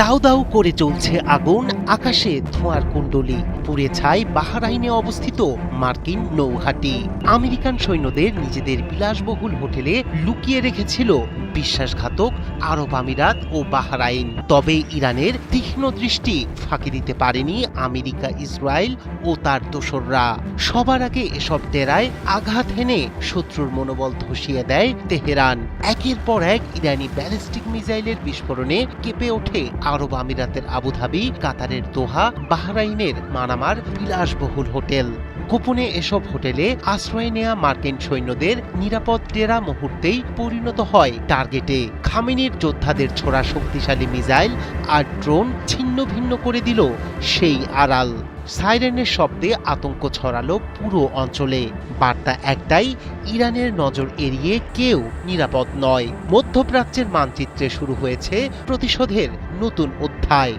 দাউ দাউ করে চলছে আগুন, আকাশে ধোঁয়ার কুণ্ডলী, পুড়ে ছাই বাহরাইনে অবস্থিত মার্কিন নৌঘাঁটি। আমেরিকান সৈন্যদের নিজেদের বিলাসবহুল হোটেলে লুকিয়ে রেখেছিল বিশ্বাসঘাতক আরব আমিরাত ও বাহরাইন। তবে ইরানের তীক্ষ্ণ দৃষ্টি ফাঁকি দিতে পারেনি আমেরিকা, ইসরায়েল ও তার দোসররা। সবার আগে এসব ডেরায় আঘাত হেনে শত্রুর মনোবল ধসিয়ে দেয় তেহরান। একের পর এক ইরানি ব্যালিস্টিক মিসাইলের বিস্ফোরণে কেঁপে ওঠে আরব আমিরাতের আবুধাবি, কাতারের দোহা, বাহরাইনের মানামার বিলাসবহুল হোটেল। গোপনে এসব হোটেলে আশ্রয় নেয়া মার্কিন সৈন্যদের নিরাপদ ডেরা মুহূর্তেই পরিণত হয় টার্গেটে। খামেনির যোদ্ধাদের ছোড়া শক্তিশালী মিসাইল আর ড্রোন ছিন্ন ভিন্ন করে দিল সেই আড়াল। সাইরেনের শব্দে আতঙ্ক ছড়ালো পুরো অঞ্চলে। বার্তা একটাই, ইরানের নজর এড়িয়ে কেউ নিরাপদ নয়। মধ্যপ্রাচ্যের মানচিত্রে শুরু হয়েছে প্রতিশোধের নতুন অধ্যায়।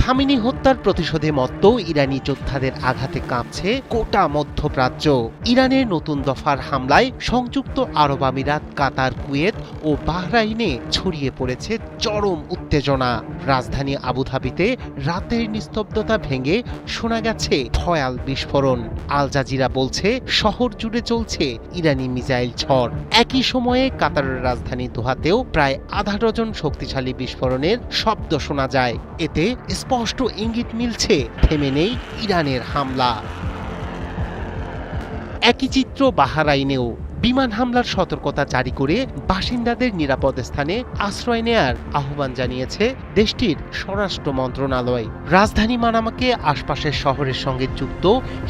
খামেনি হত্যার প্রতিশোধে মত্ত ইরানি যোদ্ধাদের আঘাতে কাঁপছে গোটা মধ্যপ্রাচ্য। ইরানের নতুন দফার হামলায় সংযুক্ত আরব আমিরাত, কাতার, কুয়েত ও বাহরাইনে ছড়িয়ে পড়েছে চরম উত্তেজনা। রাজধানী আবুধাবিতে রাতের নিস্তব্ধতা ভেঙে শোনা গেছে ভয়াল বিস্ফোরণ। আল জাজিরা বলছে শহর জুড়ে চলছে ইরানি মিসাইল ঝড়। একই সময়ে কাতারের রাজধানী দোহাতেও প্রায় আধা ডজন শক্তিশালী বিস্ফোরণের শব্দ শোনা যায়। এতে স্পষ্ট ইঙ্গিত মিলছে থেমে নেই ইরানের হামলা। একই চিত্র বাহরাইনেও। বিমান হামলার সতর্কতা জারি করে বাসিন্দাদের নিরাপদ স্থানে আশ্রয় নেয়ার আহ্বান জানিয়েছে দেশটির স্বরাষ্ট্র মন্ত্রণালয়। রাজধানী মানামাকে আশপাশের শহরের সঙ্গে যুক্ত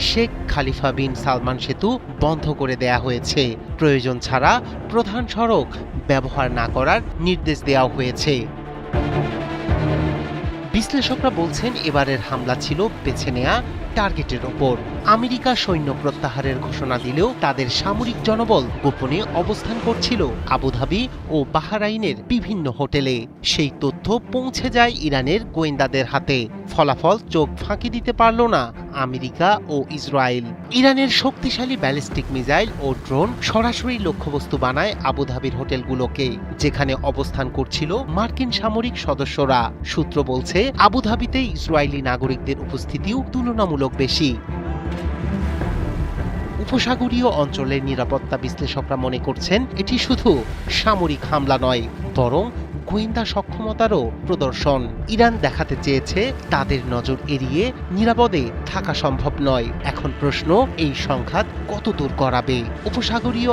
শেখ খালিফা বিন সালমান সেতু বন্ধ করে দেয়া হয়েছে। প্রয়োজন ছাড়া প্রধান সড়ক ব্যবহার না করার নির্দেশ দেওয়া হয়েছে। বিশ্লেষকরা বলছেন এবারের হামলা ছিল বেছে নেয়া টার্গেটের ওপর। আমেরিকা সৈন্য প্রত্যাহারের ঘোষণা দিলেও তাদের সামরিক জনবল গোপনে অবস্থান করছিল আবুধাবি ও বাহরাইনের বিভিন্ন হোটেলে। সেই তথ্য পৌঁছে যায় ইরানের গোয়েন্দাদের হাতে। ফলাফল চোখ ফাঁকি দিতে পারল না আমেরিকা ও ইসরায়েল। ইরানের শক্তিশালী ব্যালিস্টিক মিসাইল ও ড্রোন সরাসরি লক্ষ্যবস্তু বানায় আবুধাবির হোটেলগুলোকে, যেখানে অবস্থান করছিল মার্কিন সামরিক সদস্যরা। সূত্র বলছে আবুধাবিতে ইসরায়েলি নাগরিকদের উপস্থিতিও তুলনামূলক বেশি। উপসাগরীয় অঞ্চলের নিরাপত্তা বিশ্লেষকরা মনে করছেন এটি শুধু সামরিক হামলা নয়, বরং গোয়েন্দা সক্ষমতারও প্রদর্শন। ইরান দেখাতে চেয়েছে তাদের নজর এড়িয়ে নিরাপদে থাকা সম্ভব নয়। এখন প্রশ্ন, এই সংঘাত কতদূর গড়াবে? উপসাগরীয়